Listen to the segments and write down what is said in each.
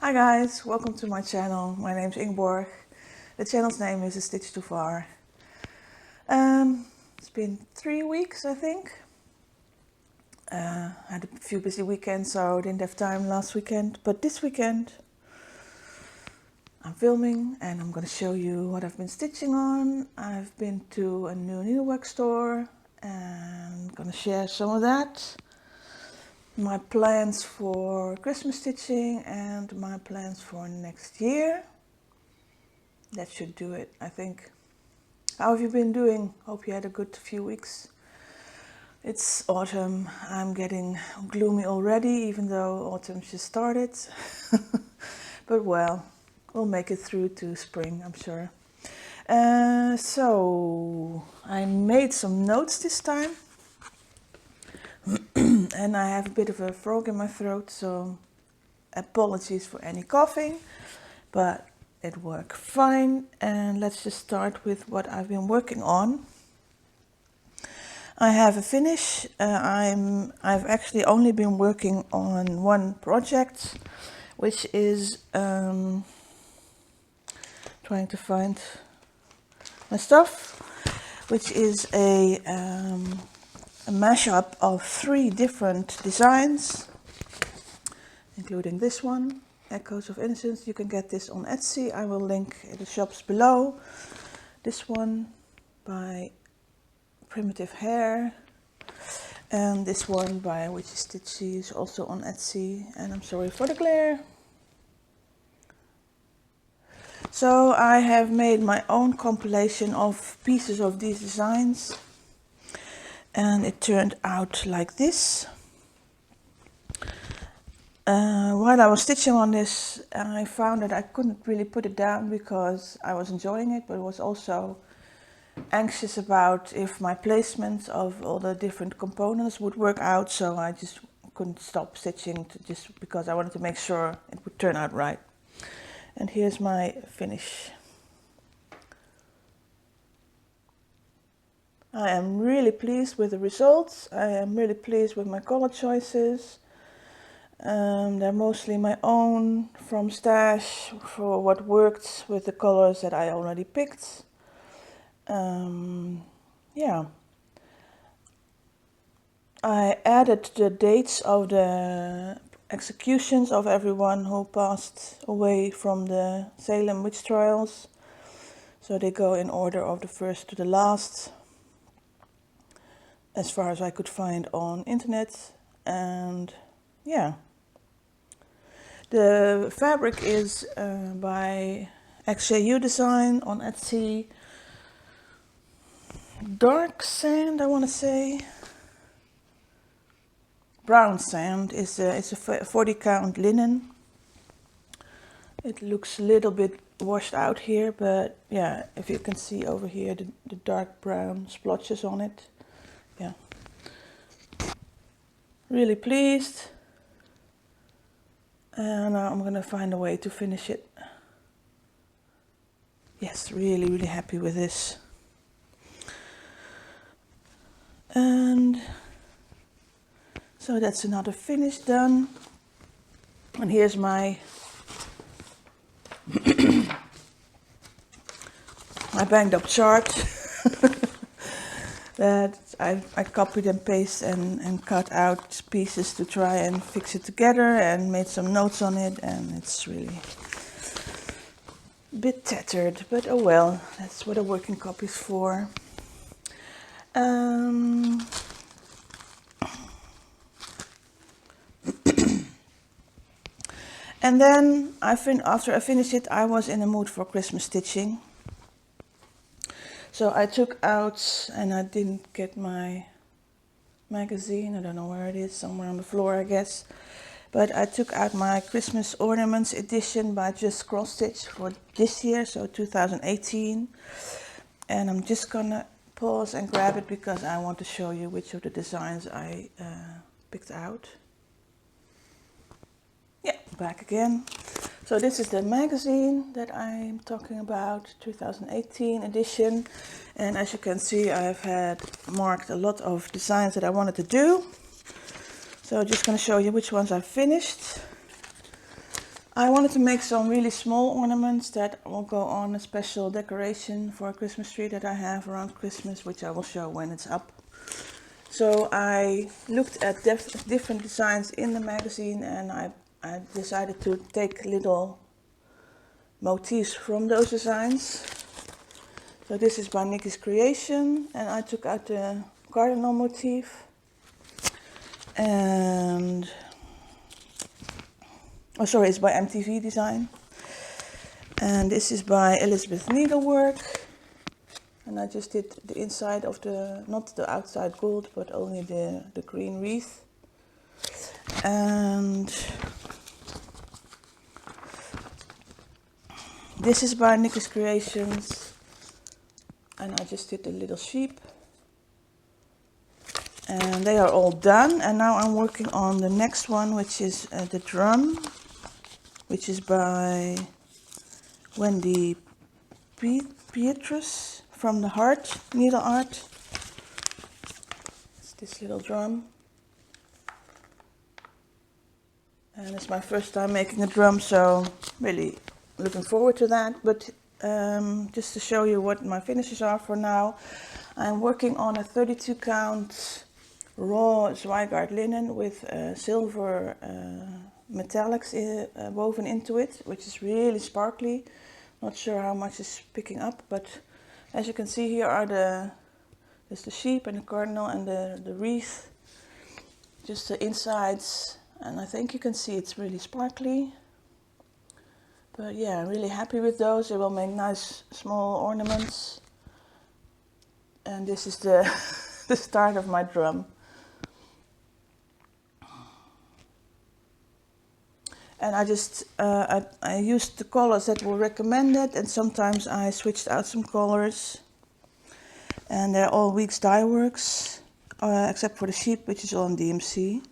Hi guys, welcome to my channel. My name's Ingeborg. The channel's name is A Stitch Too Far. It's been 3 weeks, I think. I had a few busy weekends, so didn't have time last weekend. But this weekend, I'm filming and I'm going to show you what I've been stitching on. I've been to a new needlework store and I'm going to share some of that. My plans for Christmas stitching and my plans for next year. That should do it, I think. How have you been doing? Hope you had a good few weeks. It's autumn. I'm getting gloomy already, even though autumn just started. But well, we'll make it through to spring, I'm sure. So I made some notes this time. And I have a bit of a frog in my throat, so apologies for any coughing, but it worked fine. And let's just start with what I've been working on. I have a finish. I've actually only been working on one project, which is trying to find my stuff, which is a mashup of 3 different designs, including this one, Echoes of Innocence. You can get this on Etsy. I will link the shops below. This one by Primitive Hare, and this one by Witchy Stitch is also on Etsy. And I'm sorry for the glare. So I have made my own compilation of pieces of these designs, and it turned out like this. While I was stitching on this, I found that I couldn't really put it down because I was enjoying it, but was also anxious about if my placement of all the different components would work out, so I just couldn't stop stitching just because I wanted to make sure it would turn out right. And here's my finish. I am really pleased with the results. I am really pleased with my color choices. They're mostly my own from stash for what worked with the colors that I already picked. Yeah. I added the dates of the executions of everyone who passed away from the Salem witch trials. So they go in order of the first to the last, as far as I could find on internet. And yeah. The fabric is by xJudesign on Etsy. Dark sand, I want to say. Brown sand is it's a 40 count linen. It looks a little bit washed out here, but yeah, if you can see over here the dark brown splotches on it. Yeah. Really pleased. And now I'm gonna find a way to finish it. Yes, really happy with this. And so that's another finish done. And here's my my banged up chart that I copied and pasted and cut out pieces to try and fix it together, and made some notes on it, and it's really a bit tattered, but oh well, that's what a working copy is for. And then after I finished it, I was in the mood for Christmas stitching. So I took out, and I didn't get my magazine, I don't know where it is, somewhere on the floor I guess. But I took out my Christmas Ornaments edition by just Cross Stitch for this year, so 2018. And I'm just gonna pause and grab it because I want to show you which of the designs I picked out. Yeah, back again. So this is the magazine that I'm talking about, 2018 edition. And as you can see, I've had marked a lot of designs that I wanted to do. So I'm just going to show you which ones I finished. I wanted to make some really small ornaments that will go on a special decoration for a Christmas tree that I have around Christmas, which I will show when it's up. So I looked at different designs in the magazine, and I decided to take little motifs from those designs. So this is by Nikki's Creation, and I took out the cardinal motif. And oh sorry, it's by MTV Design. And this is by Elizabeth Needlework. And I just did the inside of the, not the outside gold, but only the green wreath. And this is by Nikki's Creations. And I just did the little sheep. And they are all done. And now I'm working on the next one, which is the drum, which is by Wendy Pietrus from the Heart Needle Art. It's this little drum. And it's my first time making a drum, so really looking forward to that. But just to show you what my finishes are for now, I'm working on a 32 count raw Zweigart linen with silver metallics woven into it, which is really sparkly. Not sure how much is picking up, but as you can see here are there's the sheep and the cardinal and the wreath, just the insides, and I think you can see it's really sparkly. But yeah, I'm really happy with those. They will make nice small ornaments. And this is the the start of my drum. And I just, I used the colors that were recommended, and sometimes I switched out some colors. And they're all Weeks Dye Works, except for the sheep, which is all on DMC.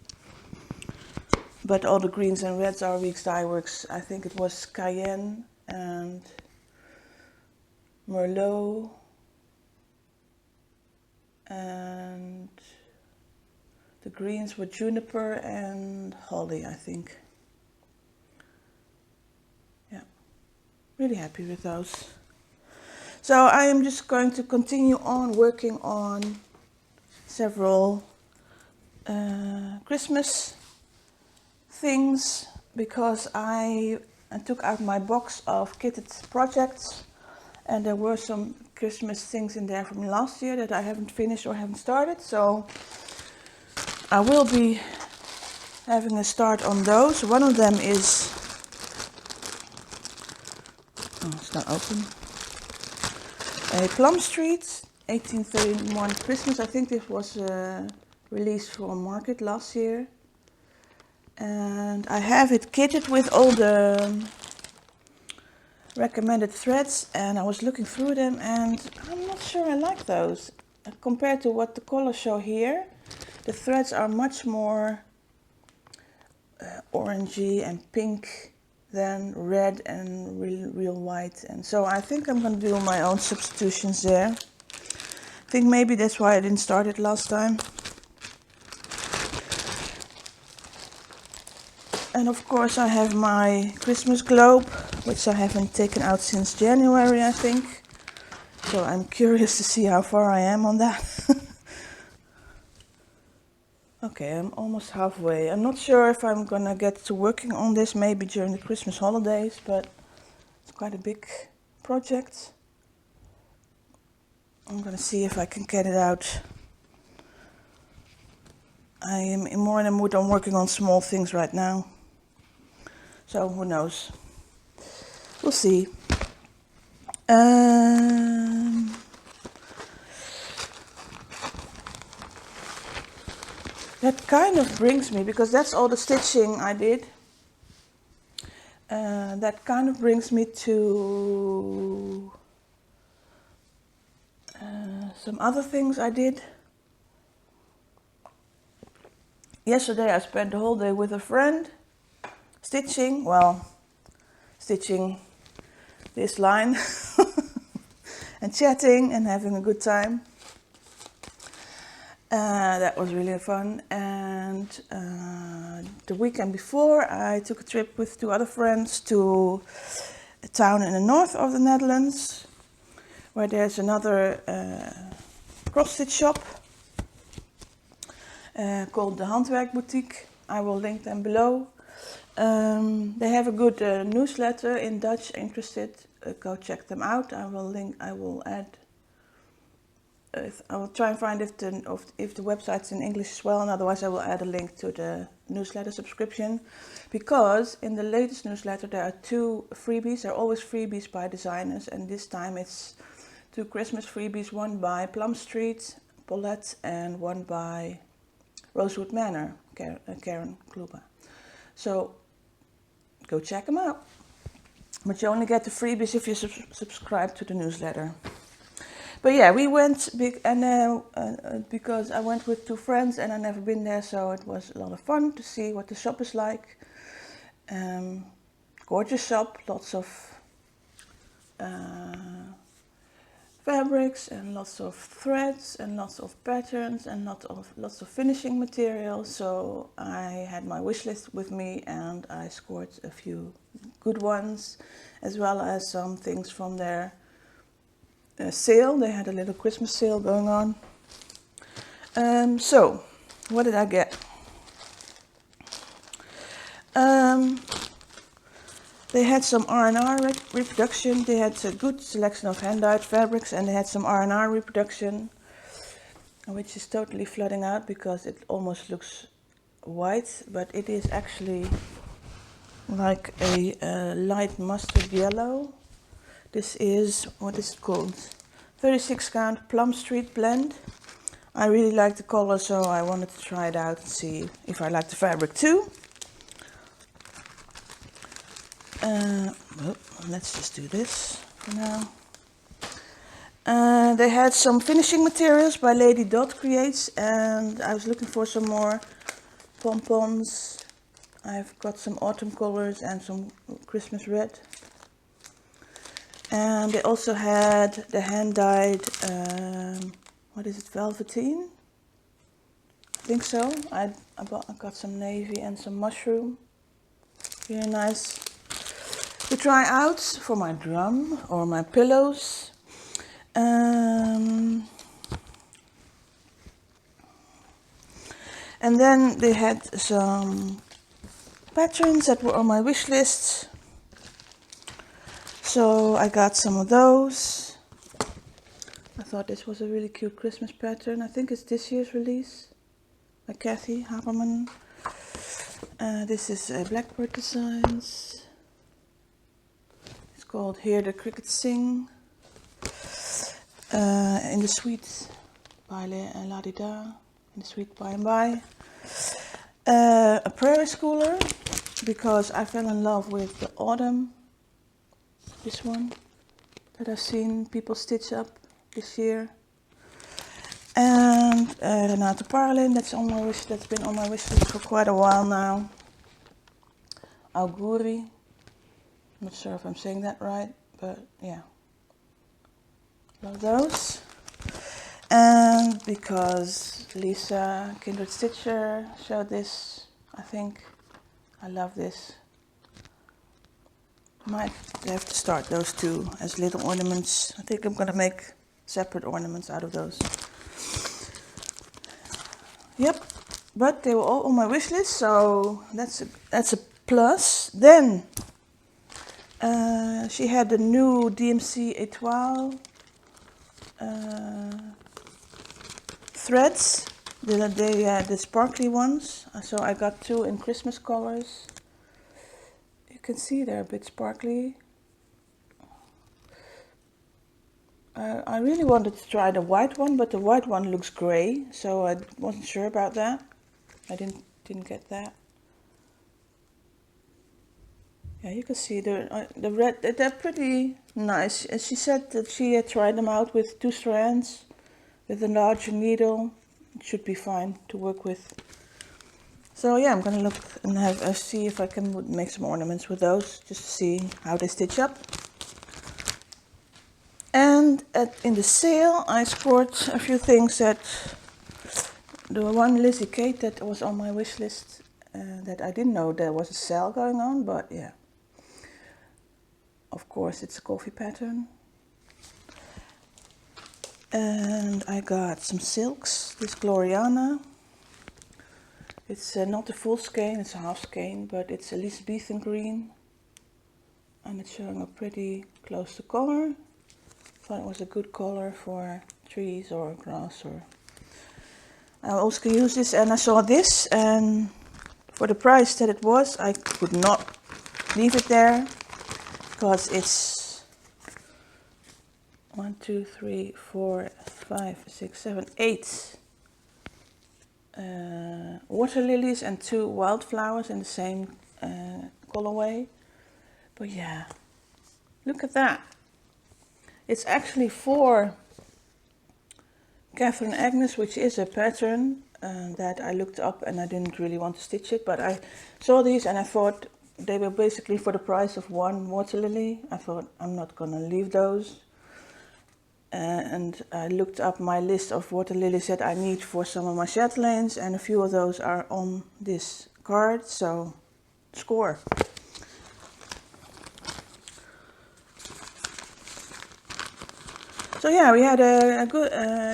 But all the greens and reds are Weeks Dye Works. I think it was Cayenne and Merlot. And the greens were Juniper and Holly, I think. Really happy with those. So I am just going to continue on working on several Christmas things, because I took out my box of kitted projects, and there were some Christmas things in there from last year that I haven't finished or haven't started. So I will be having a start on those. One of them is, oh, it's not open. A Plum Street 1831 Christmas. I think this was released for a market last year. And I have it kitted with all the recommended threads, and I was looking through them and I'm not sure I like those. Compared to what the colors show here, the threads are much more orangey and pink than red and real white. And so I think I'm going to do my own substitutions there. I think maybe that's why I didn't start it last time. And of course I have my Christmas globe, which I haven't taken out since January, I think. So I'm curious to see how far I am on that. Okay, I'm almost halfway. I'm not sure if I'm gonna get to working on this maybe during the Christmas holidays, but it's quite a big project. I'm gonna see if I can get it out. I am more in a mood on working on small things right now. So who knows? We'll see. That kind of brings me, because that's all the stitching I did. That kind of brings me to some other things I did. Yesterday I spent the whole day with a friend stitching, stitching this line and chatting and having a good time. That was really fun. And And the weekend before, I took a trip with 2 other friends to a town in the north of the Netherlands, where there's another cross stitch shop called the Handwerk Boutique. I will link them below. They have a good newsletter in Dutch. Interested, go check them out. I will try and find if the website's in English as well, and otherwise I will add a link to the newsletter subscription, because in the latest newsletter there are 2 freebies. There are always freebies by designers, and this time it's 2 Christmas freebies, one by Plum Street, Paulette, and one by Rosewood Manor, Karen Kluba. So go check them out. But you only get the freebies if you subscribe to the newsletter. But yeah, we went because I went with 2 friends and I've never been there, so it was a lot of fun to see what the shop is like. Gorgeous shop, lots of fabrics and lots of threads and lots of patterns and lots of finishing materials. So I had my wish list with me and I scored a few good ones, as well as some things from their sale. They had a little Christmas sale going on. So what did I get? They had some R&R reproduction. They had a good selection of hand-dyed fabrics, and they had some R&R reproduction, which is totally flooding out because it almost looks white, but it is actually like a light mustard yellow. This is, what is it called? 36 count Plum Street blend. I really like the color, so I wanted to try it out and see if I like the fabric too. Well, let's just do this for now. They had some finishing materials by Lady Dot Creates, and I was looking for some more pompons. I've got some autumn colors and some Christmas red. And they also had the hand-dyed, what is it, velveteen? I think so. I got some navy and some mushroom. Really nice to try out for my drum or my pillows. And then they had some patterns that were on my wish list. So I got some of those. I thought this was a really cute Christmas pattern. I think it's this year's release by Kathy Haberman. This is Blackbird Designs. It's called Hear the Crickets Sing. In the Sweet by La Di Da. In the Sweet By and By. A prairie schooler, because I fell in love with the autumn. This one that I've seen people stitch up this year. And Renate Parlin, that's been on my wish list for quite a while now. Auguri, I'm not sure if I'm saying that right, but yeah. Love those. And because Lisa Kindred Stitcher showed this, I think I love this. Might have to start those 2 as little ornaments. I think I'm gonna make separate ornaments out of those. Yep, but they were all on my wish list, so that's a plus. Then she had the new DMC Etoile threads, the sparkly ones. So I got 2 in Christmas colors. You can see they're a bit sparkly. I really wanted to try the white one, but the white one looks grey, so I wasn't sure about that. I didn't get that. Yeah, you can see the red. They're pretty nice. And she said that she had tried them out with 2 strands, with a larger needle. It should be fine to work with. So yeah, I'm gonna look and see if I can make some ornaments with those, just to see how they stitch up. And in the sale, I scored a few things that the one Lizzie Kate that was on my wish list, that I didn't know there was a sale going on, but yeah. Of course, it's a coffee pattern. And I got some silks, this Gloriana. It's not a full skein, it's a half skein, but it's Elizabethan green. And it's showing up pretty close to color. Thought it was a good color for trees or grass. Or I also can use this, and I saw this, and for the price that it was, I could not leave it there, because it's 1, 2, 3, 4, 5, 6, 7, 8 water lilies and 2 wildflowers in the same colorway. But yeah, look at that. It's actually for Catherine Agnes, which is a pattern that I looked up, and I didn't really want to stitch it, but I saw these and I thought they were basically for the price of 1 water lily. I thought I'm not gonna leave those. And I looked up my list of water lilies that I need for some of my chatelaines, and a few of those are on this card, so score. So yeah, we had a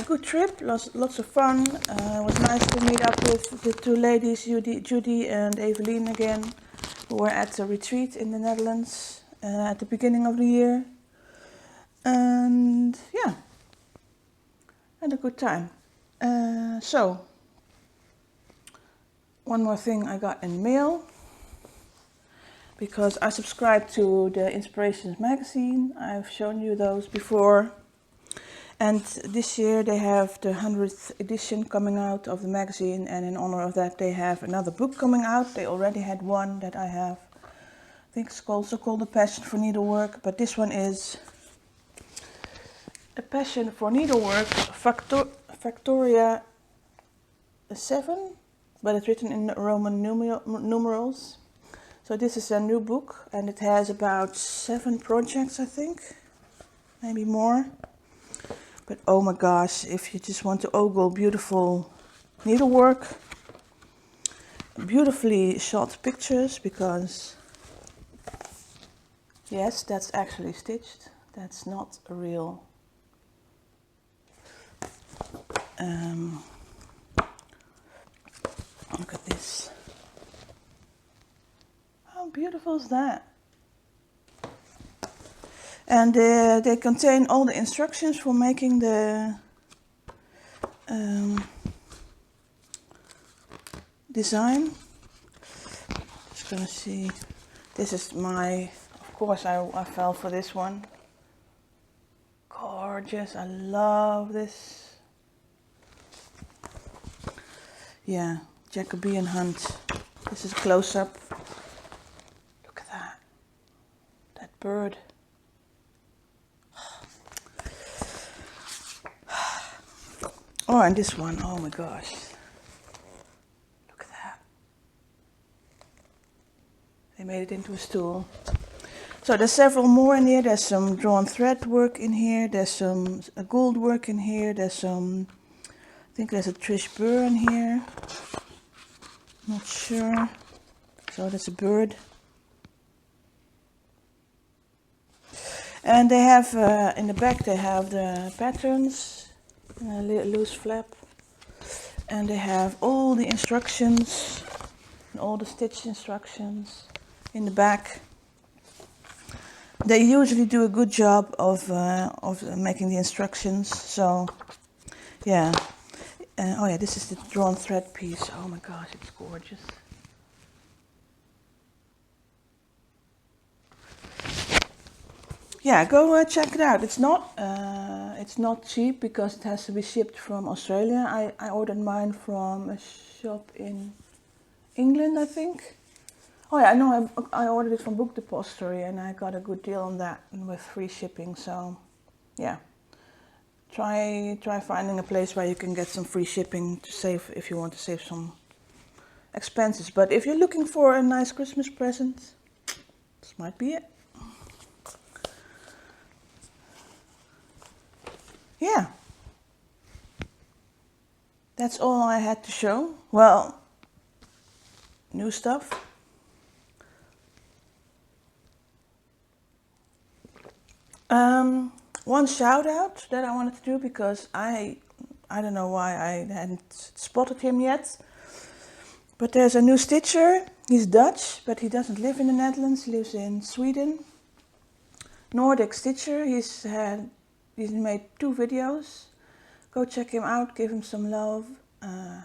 good trip, lots of fun. It was nice to meet up with the 2 ladies, Judy and Evelyn again, who were at a retreat in the Netherlands at the beginning of the year. And yeah, had a good time. So, one more thing I got in mail, because I subscribe to the Inspirations magazine. I've shown you those before. And this year they have the 100th edition coming out of the magazine, and in honor of that they have another book coming out. They already had one that I have. I think it's also called A Passion for Needlework, but this one is A Passion for Needlework, Factoria 7, but it's written in Roman numerals. So this is a new book, and it has about 7 projects, I think, maybe more. But oh my gosh, if you just want to ogle beautiful needlework, beautifully shot pictures, because yes, that's actually stitched. That's not a real look at this. How beautiful is that? And they contain all the instructions for making the design. Just gonna see. This is my, of course I fell for this one. Gorgeous, I love this. Yeah, Jacobean hunt. This is a close-up. Look at that. That bird. Oh, and this one, oh my gosh. Look at that. They made it into a stool. So there's several more in here. There's some drawn thread work in here. There's some gold work in here. There's some, I think there's a Trish Burr in here. Not sure. So that's a bird. And they have, in the back they have the patterns, a loose flap. And they have all the instructions, and all the stitch instructions in the back. They usually do a good job of making the instructions, so yeah. Oh yeah, this is the drawn thread piece. Oh my gosh, it's gorgeous. Yeah, go check it out. It's not cheap because it has to be shipped from Australia. I ordered mine from a shop in England, I think. Oh yeah, no, I ordered it from Book Depository, and I got a good deal on that with free shipping. So yeah, try finding a place where you can get some free shipping to save, if you want to save some expenses. But if you're looking for a nice Christmas present, this might be it. Yeah, that's all I had to show. Well, new stuff. One shout out that I wanted to do, because I don't know why I hadn't spotted him yet. But there's a new stitcher. He's Dutch, but he doesn't live in the Netherlands. He lives in Sweden. Nordic stitcher. He's made 2 videos. Go check him out. Give him some love. I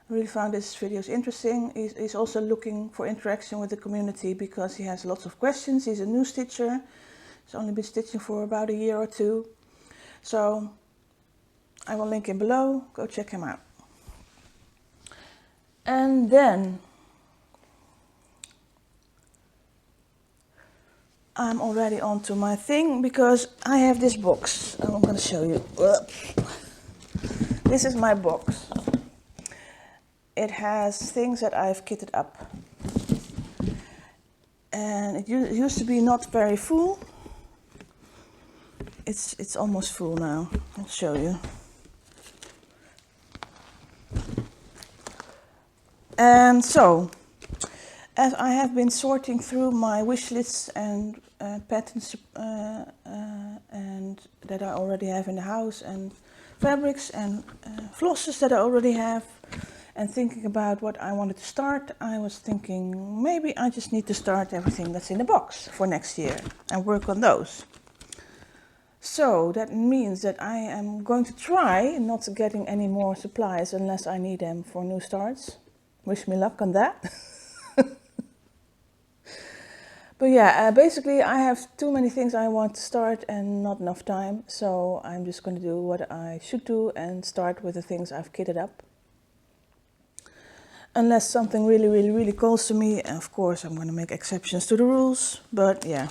really found his videos interesting. He's also looking for interaction with the community because he has lots of questions. He's a new stitcher. He's only been stitching for about a year or 2. So I will link him below. Go check him out. And then I'm already on to my thing, because I have this box. I'm going to show you. This is my box. It has things that I've kitted up. And it used to be not very full. It's almost full now. I'll show you. And so, as I have been sorting through my wish lists and patterns and that I already have in the house, and fabrics and flosses that I already have, and thinking about what I wanted to start, I was thinking maybe I just need to start everything that's in the box for next year and work on those. So that means that I am going to try not getting any more supplies unless I need them for new starts. Wish me luck on that. But yeah, basically I have too many things I want to start and not enough time. So I'm just going to do what I should do and start with the things I've kitted up. Unless something really calls to me, of course I'm going to make exceptions to the rules. But yeah.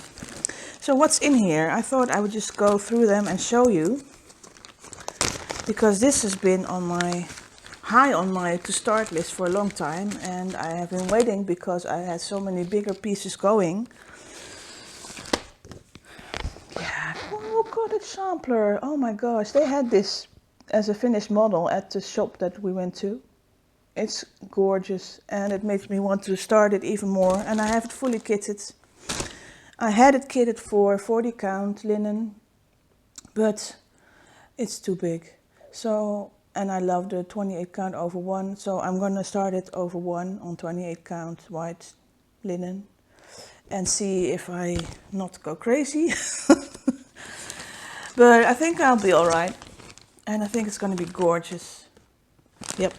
So what's in here? I thought I would just go through them and show you. Because this has been on my high on my to start list for a long time, and I have been waiting because I had so many bigger pieces going. Yeah, oh, cottage sampler. Oh my gosh, they had this as a finished model at the shop that we went to. It's gorgeous, and it makes me want to start it even more, and I have it fully kitted. I had it kitted for 40 count linen, but it's too big. So, and I love the 28 count over 1, so I'm going to start it over 1 on 28 count white linen and see if I not go crazy. But I think I'll be alright, and I think it's going to be gorgeous. Yep.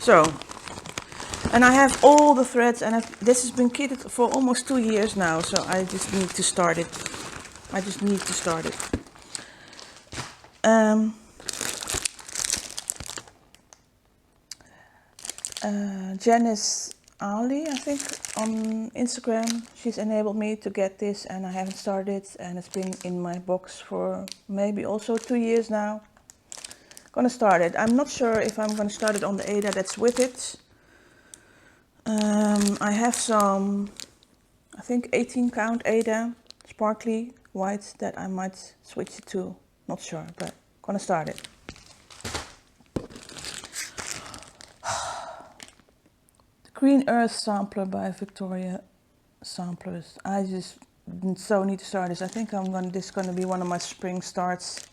So, and I have all the threads, and this has been kitted for almost 2 years now, so I just need to start it. I just need to start it. Janice Ali, I think, on Instagram, she's enabled me to get this, and I haven't started, and it's been in my box for maybe also 2 years now. Gonna start it. I'm not sure if I'm gonna start it on the Ada that's with it. I have some, I think 18 count Ada, sparkly white, that I might switch it to. Not sure, but gonna start it. Green Earth Sampler by Victoria Samplers. I just so need to start this. I think this is gonna be one of my spring starts.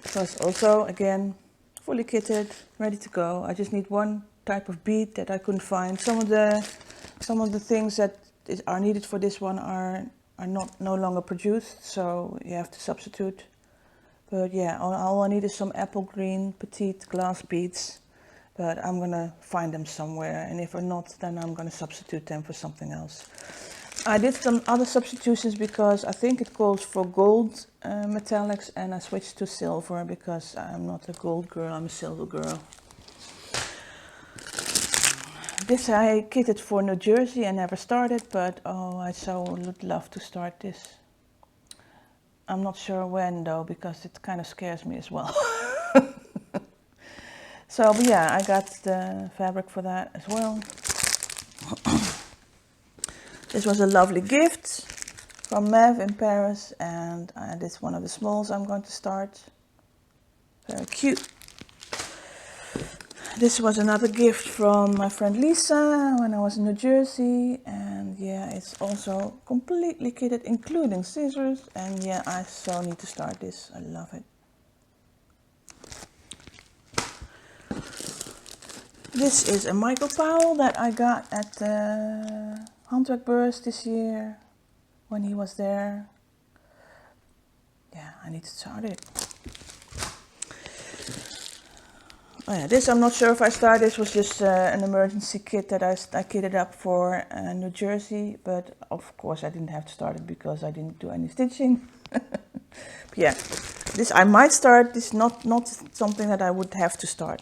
Because also, again, fully kitted, ready to go. I just need one type of bead that I couldn't find. Some of the things that are needed for this one are no longer produced, so you have to substitute. But yeah, all I need is some apple green petite glass beads. But I'm gonna find them somewhere, and if not, then I'm gonna substitute them for something else. I did some other substitutions because I think it calls for gold metallics, and I switched to silver because I'm not a gold girl, I'm a silver girl. This I kitted for New Jersey and never started, but oh, I so would love to start this. I'm not sure when though, because it kind of scares me as well. So, but yeah, I got the fabric for that as well. This was a lovely gift from Mev in Paris, and this is one of the smalls I'm going to start. Very cute. This was another gift from my friend Lisa when I was in New Jersey, and yeah, it's also completely kitted, including scissors, and yeah, I so need to start this. I love it. This is a Michael Powell that I got at the Handwerkbeurs this year when he was there. Yeah, I need to start it. Oh yeah, this I'm not sure if I started. This was just an emergency kit that I kitted up for New Jersey, but of course I didn't have to start it because I didn't do any stitching. Yeah, this I might start. This not something that I would have to start.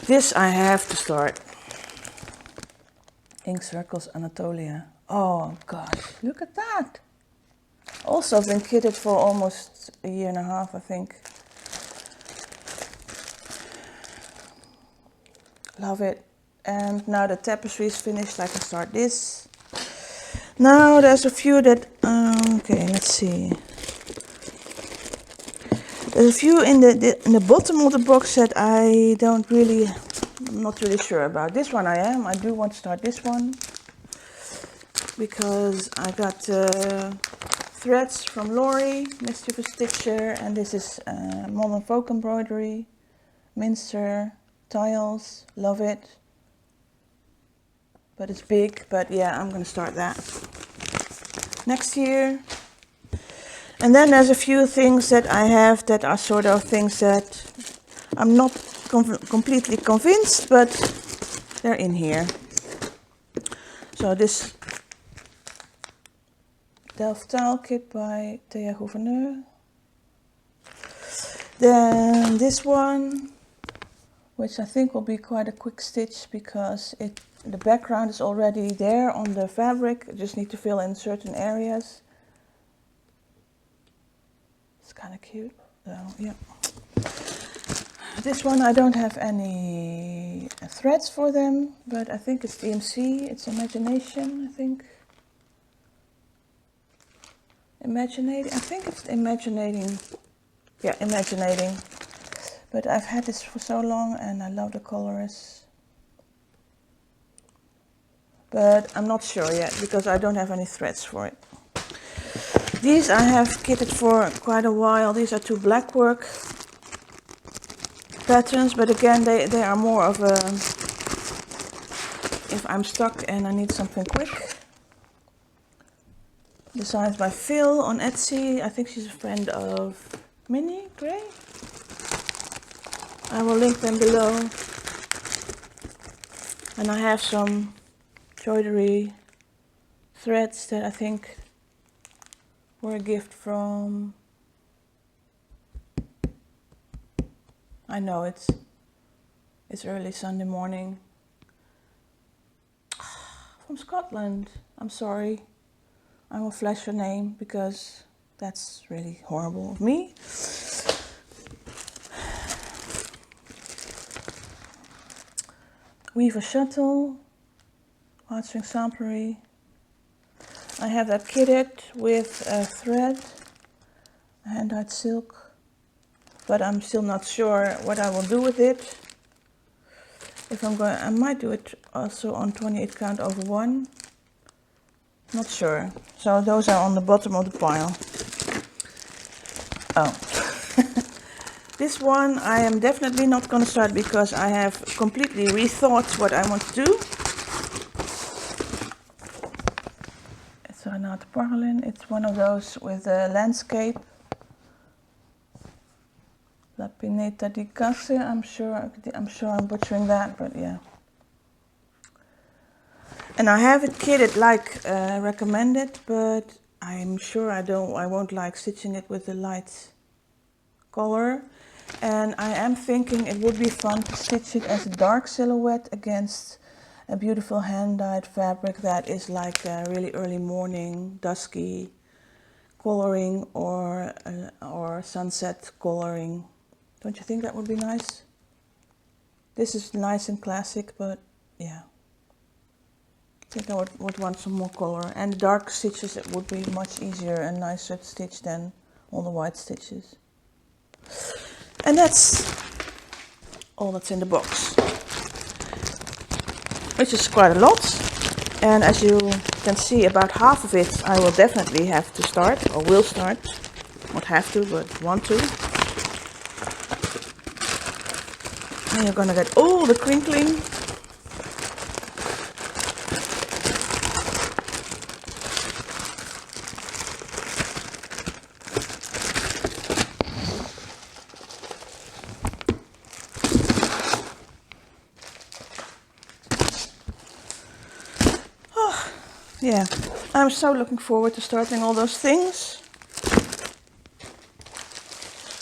This I have to start. Ink Circles Anatolia. Oh gosh, look at that. Also been kitted for almost a year and a half, I think. Love it. And now the tapestry is finished, I can start this. Now there's a few that, okay, let's see. There's a few in the bottom of the box that I'm not really sure about. This one I do want to start this one. Because I got threads from Lori, Mischievous Stitcher, and this is Modern Folk Embroidery, Minster, tiles, love it. But it's big, but yeah, I'm gonna start that next year. And then there's a few things that I have that are sort of things that I'm not completely convinced, but they're in here. So this Delft Tile Kit by Thea Gouverneur. Then this one, which I think will be quite a quick stitch because the background is already there on the fabric. I just need to fill in certain areas. It's kind of cute, so yeah. This one I don't have any threads for them, but I think it's DMC, it's Imagination, I think. I think it's Imaginating. Yeah, Imaginating. But I've had this for so long and I love the colors. But I'm not sure yet because I don't have any threads for it. These I have kitted for quite a while. These are two blackwork patterns, but again they are more of a, if I'm stuck and I need something quick. Designs by Phil on Etsy. I think she's a friend of Minnie Gray. I will link them below. And I have some embroidery threads that I think were a gift from, I know it's early Sunday morning. From Scotland. I'm sorry. I will flash your name because that's really horrible of me. Weaver Shuttle, Heartstring Samplery. I have that kitted with a thread, hand-dyed silk, but I'm still not sure what I will do with it. I might do it also on 28 count over 1. Not sure. So those are on the bottom of the pile. Oh. This one I am definitely not going to start because I have completely rethought what I want to do. It's Renate Parlin. It's one of those with a landscape. La Pineta di Casse. I'm sure I'm butchering that, but yeah. And I have it kitted like recommended, but I'm sure I won't like stitching it with the light color. And I am thinking it would be fun to stitch it as a dark silhouette against a beautiful hand-dyed fabric that is like a really early morning, dusky coloring or sunset coloring. Don't you think that would be nice? This is nice and classic, but yeah. I think I would want some more color, and the dark stitches, it would be much easier and nicer to stitch than all the white stitches. And that's all that's in the box, which is quite a lot. And as you can see, about half of it I will definitely have to start, or will start. Not have to, but want to. And you're gonna get all the crinkling. Yeah, I'm so looking forward to starting all those things.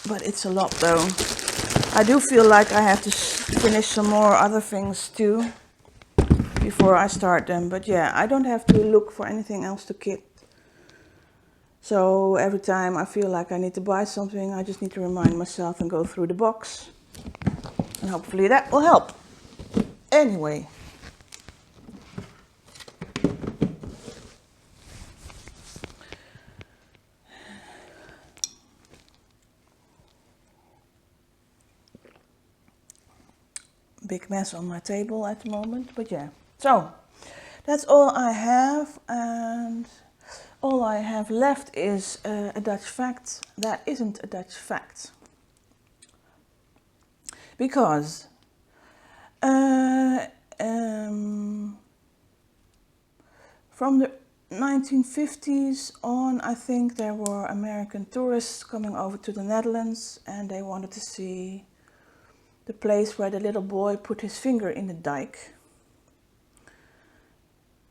But it's a lot though. I do feel like I have to finish some more other things too before I start them. But yeah, I don't have to look for anything else to kit. So every time I feel like I need to buy something, I just need to remind myself and go through the box. And hopefully that will help. Anyway. Big mess on my table at the moment, but yeah. So that's all I have, and all I have left is a Dutch fact that isn't a Dutch fact. Because from the 1950s on, I think there were American tourists coming over to the Netherlands, and they wanted to see the place where the little boy put his finger in the dike.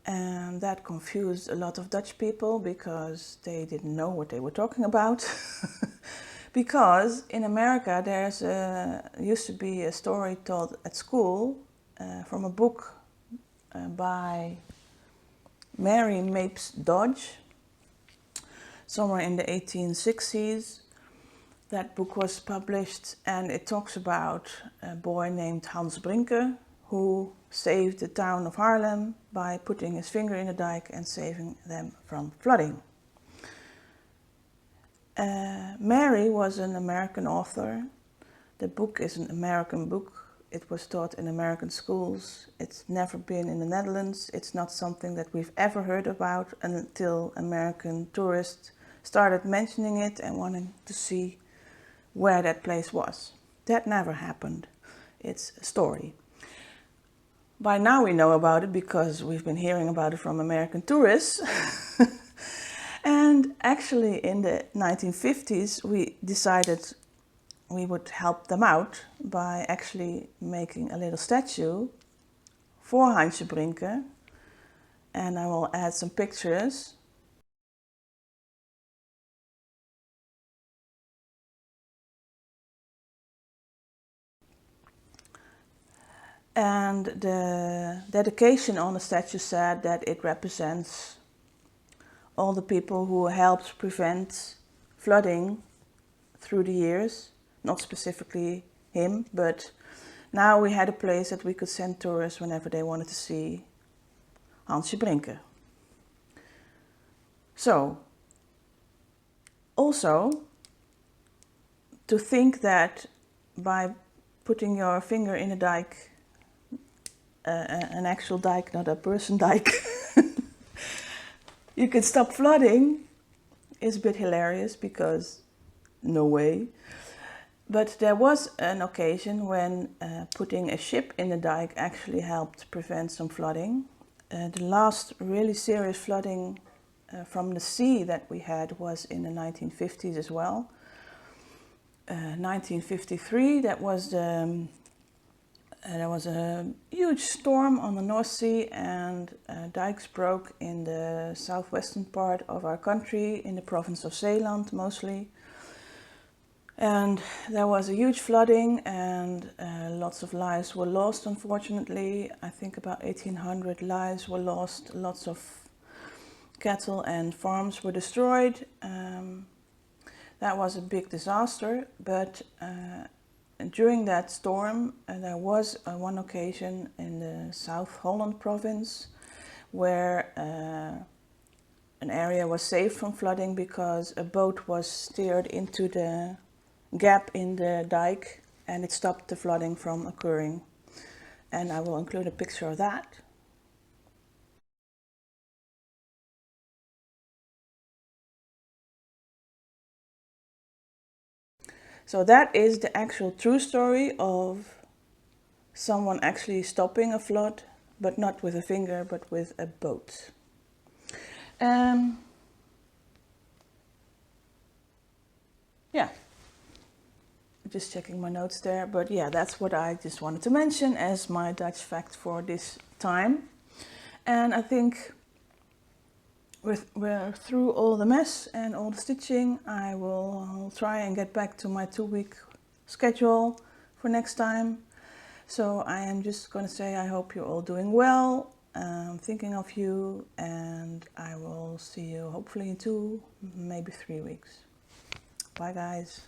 And that confused a lot of Dutch people because they didn't know what they were talking about. Because in America there's used to be a story told at school from a book by Mary Mapes Dodge, somewhere in the 1860s. That book was published, and it talks about a boy named Hans Brinker who saved the town of Haarlem by putting his finger in the dike and saving them from flooding. Mary was an American author. The book is an American book. It was taught in American schools. It's never been in the Netherlands. It's not something that we've ever heard about until American tourists started mentioning it and wanting to see where that place was. That never happened. It's a story. By now we know about it because we've been hearing about it from American tourists. And actually in the 1950s we decided we would help them out by actually making a little statue for Hansje Brinker. And I will add some pictures. And the dedication on the statue said that it represents all the people who helped prevent flooding through the years. Not specifically him, but now we had a place that we could send tourists whenever they wanted to see Hansje Brinker. So, also, to think that by putting your finger in a dike, an actual dike, not a person dike, you can stop flooding is a bit hilarious because no way. But there was an occasion when putting a ship in the dike actually helped prevent some flooding. The last really serious flooding from the sea that we had was in the 1950s as well. 1953, there was a huge storm on the North Sea, and dikes broke in the southwestern part of our country, in the province of Zeeland mostly. And there was a huge flooding, and lots of lives were lost, unfortunately. I think about 1,800 lives were lost, lots of cattle and farms were destroyed. That was a big disaster, but during that storm there was one occasion in the South Holland province where an area was saved from flooding because a boat was steered into the gap in the dike and it stopped the flooding from occurring. And I will include a picture of that. So that is the actual true story of someone actually stopping a flood, but not with a finger, but with a boat. Yeah, just checking my notes there, but yeah, that's what I just wanted to mention as my Dutch fact for this time. And I think we're through all the mess and all the stitching. I will try and get back to my 2-week schedule for next time. So I am just going to say I hope you're all doing well. I'm thinking of you, and I will see you hopefully in 2, maybe 3 weeks. Bye guys.